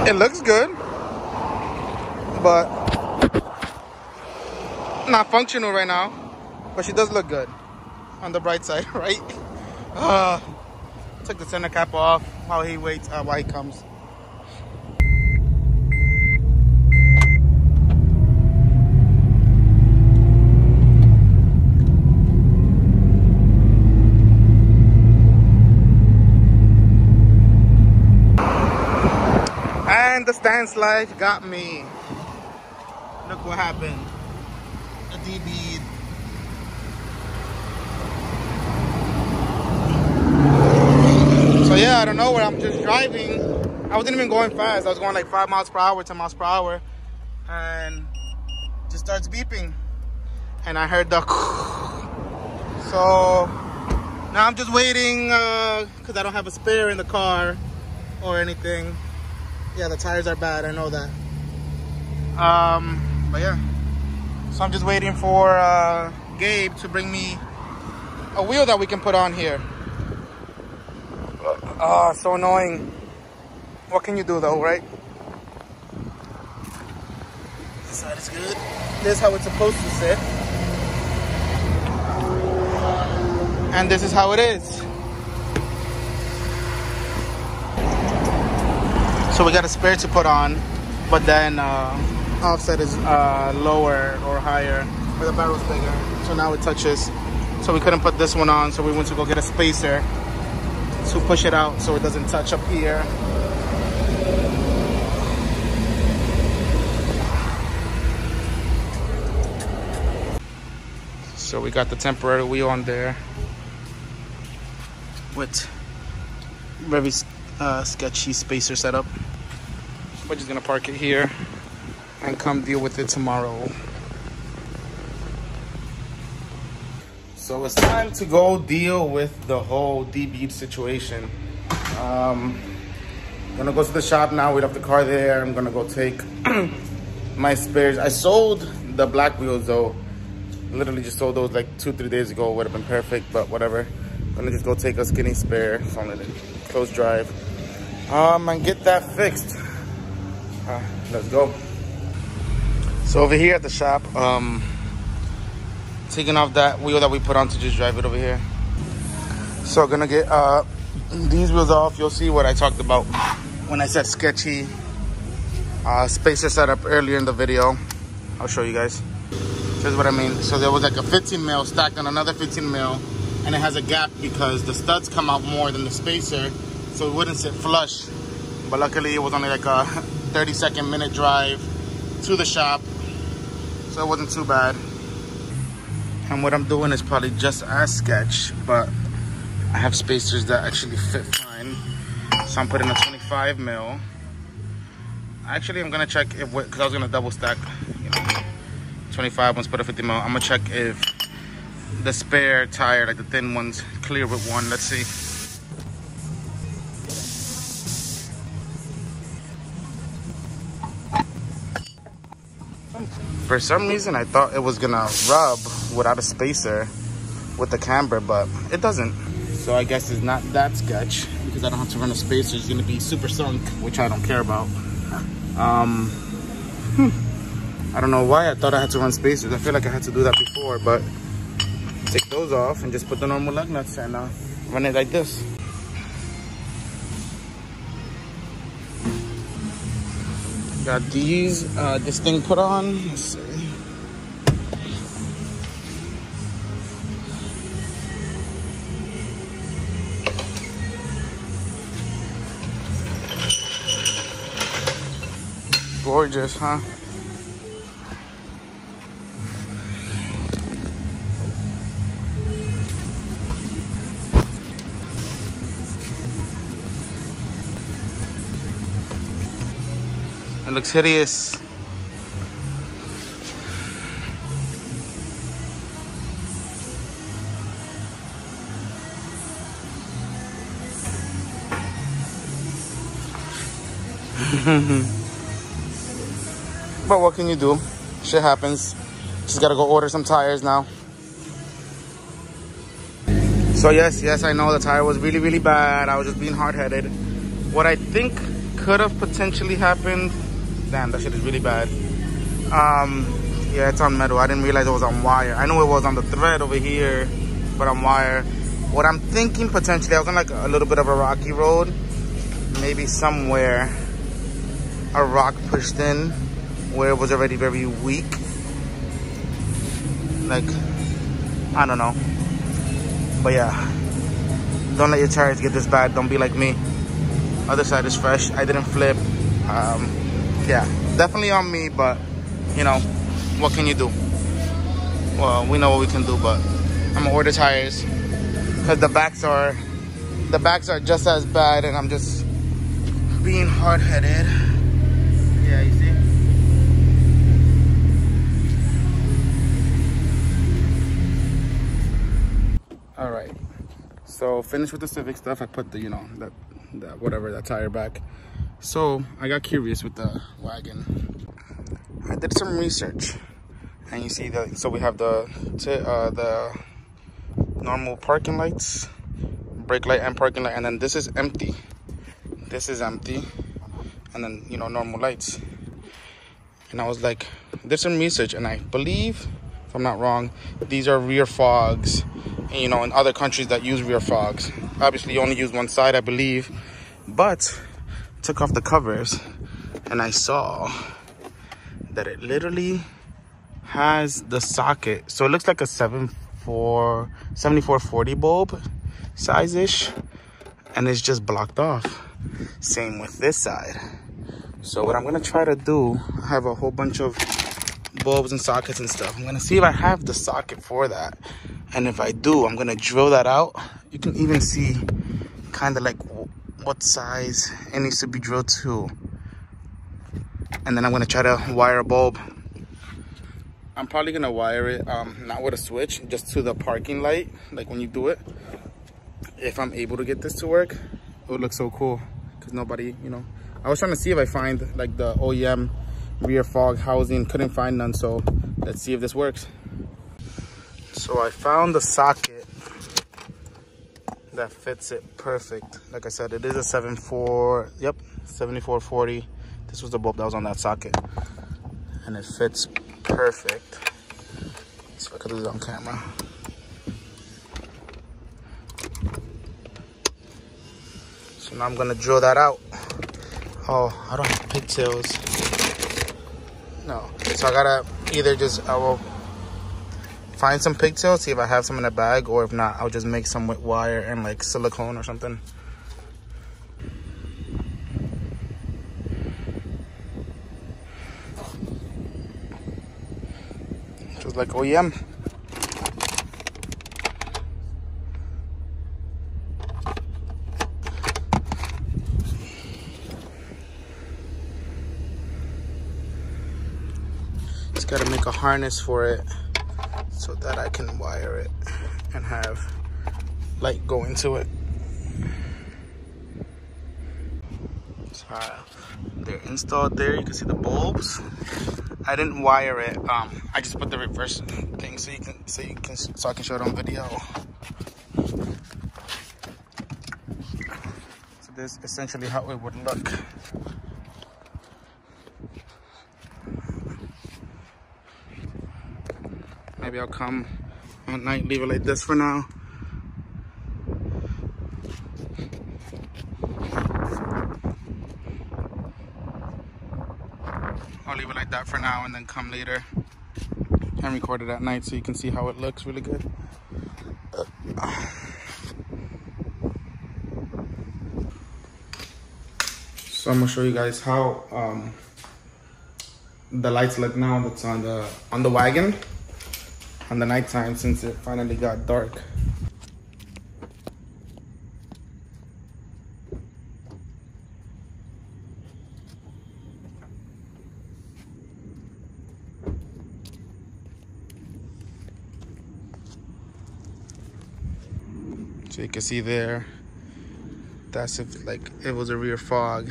It looks good, but not functional right now. But she does look good on the bright side, right? Took the center cap off while he waits, while he comes. And the stand slide got me. Look what happened. A Debeaded. So yeah, I don't know where I'm just driving. I wasn't even going fast. I was going like 5 miles per hour, 10 miles per hour. And just starts beeping. And I heard the so now I'm just waiting because I don't have a spare in the car or anything. Yeah, the tires are bad, I know that. But yeah. So I'm just waiting for Gabe to bring me a wheel that we can put on here. So annoying. What can you do though, right? This side is good. This is how it's supposed to sit. And this is how it is. So we got a spare to put on, but then offset is lower or higher, or the barrel's bigger. So now it touches. So we couldn't put this one on, so we went to go get a spacer to push it out so it doesn't touch up here. So we got the temporary wheel on there with very sketchy spacer setup. We're just gonna park it here and come deal with it tomorrow. So it's time to go deal with the whole Debeaded situation. I'm gonna go to the shop now. We left the car there. I'm gonna go take my spares. I sold the black wheels though. Literally just sold those like 2-3 days ago. Would have been perfect, but whatever. I'm gonna just go take a skinny spare. So I'm gonna close drive and get that fixed. Let's go. So over here at the shop, taking off that wheel that we put on to just drive it over here. So gonna get these wheels off. You'll see what I talked about when I said sketchy spacer setup earlier in the video. I'll show you guys. Here's what I mean. So there was like a 15 mil stacked on another 15 mil, and it has a gap because the studs come out more than the spacer, so it wouldn't sit flush. But luckily it was only like a 30-second minute drive to the shop, so it wasn't too bad. And what I'm doing is probably just as sketch, but I have spacers that actually fit fine. So I'm putting a 25 mil. Actually, I'm gonna check if, because I was gonna double stack, you know, 25 ones, put a 50 mil. I'm gonna check if the spare tire, like the thin ones, clear with one. Let's see. For some reason, I thought it was gonna rub without a spacer with the camber, but it doesn't. So I guess it's not that sketch because I don't have to run a spacer. It's gonna be super sunk, which I don't care about. I don't know why I thought I had to run spacers. I feel like I had to do that before, but take those off and just put the normal lug nuts and run it like this. Got these, this thing put on. Let's see. Gorgeous, huh? It looks hideous. But what can you do? Shit happens. Just gotta go order some tires now. So yes, I know the tire was really, really bad. I was just being hard-headed. What I think could have potentially happened. Damn, that shit is really bad. Yeah, it's on metal. I didn't realize it was on wire. I knew it was on the thread over here, but on wire. What I'm thinking potentially, I was on like a little bit of a rocky road. Maybe somewhere a rock pushed in where it was already very weak. Like, I don't know. But yeah, don't let your tires get this bad. Don't be like me. Other side is fresh. I didn't flip. Yeah, definitely on me, but you know, what can you do? Well, we know what we can do, but I'm gonna order tires because the backs are just as bad, and I'm just being hard-headed. Yeah, you see? All right, so finished with the Civic stuff. I put the, you know, that tire back. So I got curious with the Wagon. I did some research, and you see that. So we have the normal parking lights, brake light and parking light, and then this is empty. This is empty, and then, you know, normal lights. And I was like, did some research, and I believe, if I'm not wrong, these are rear fogs. And, you know, in other countries that use rear fogs, obviously you only use one side, I believe. But took off the covers, and I saw that it literally has the socket. So it looks like a 7440 bulb size-ish, and it's just blocked off. Same with this side. So what I'm gonna try to do, I have a whole bunch of bulbs and sockets and stuff. I'm gonna see if I have the socket for that. And if I do, I'm gonna drill that out. You can even see kind of like what size it needs to be drilled to. And then I'm gonna try to wire a bulb. I'm probably gonna wire it, not with a switch, just to the parking light, like when you do it. If I'm able to get this to work, it would look so cool, because nobody, you know. I was trying to see if I find like the OEM rear fog housing, couldn't find none, so let's see if this works. So I found the socket that fits it perfect. Like I said, it is a 7440. This was the bulb that was on that socket, and it fits perfect. So I could do this on camera. So now I'm gonna drill that out. Oh, I don't have pigtails. No, so I gotta either I will find some pigtails, see if I have some in a bag, or if not, I'll just make some with wire and like silicone or something. Just like OEM. Just gotta make a harness for it so that I can wire it and have light go into it. So they're installed there. You can see the bulbs. I didn't wire it. I just put the reverse thing so I can show it on video. So this is essentially how it would look. Maybe I'll come at night, leave it like this for now. I'll leave it like that for now and then come later and record it at night so you can see how it looks really good. So I'm gonna show you guys how the lights look now that's on the Wagon on the nighttime, since it finally got dark. So you can see there, that's if like it was a rear fog.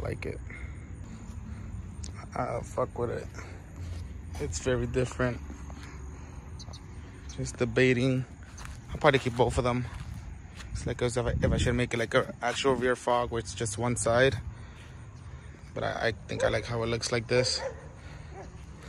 like it. I'll fuck with it. It's very different. Just debating. I'll probably keep both of them. It's like as if I should make it like an actual rear fog where it's just one side. But I think I like how it looks like this.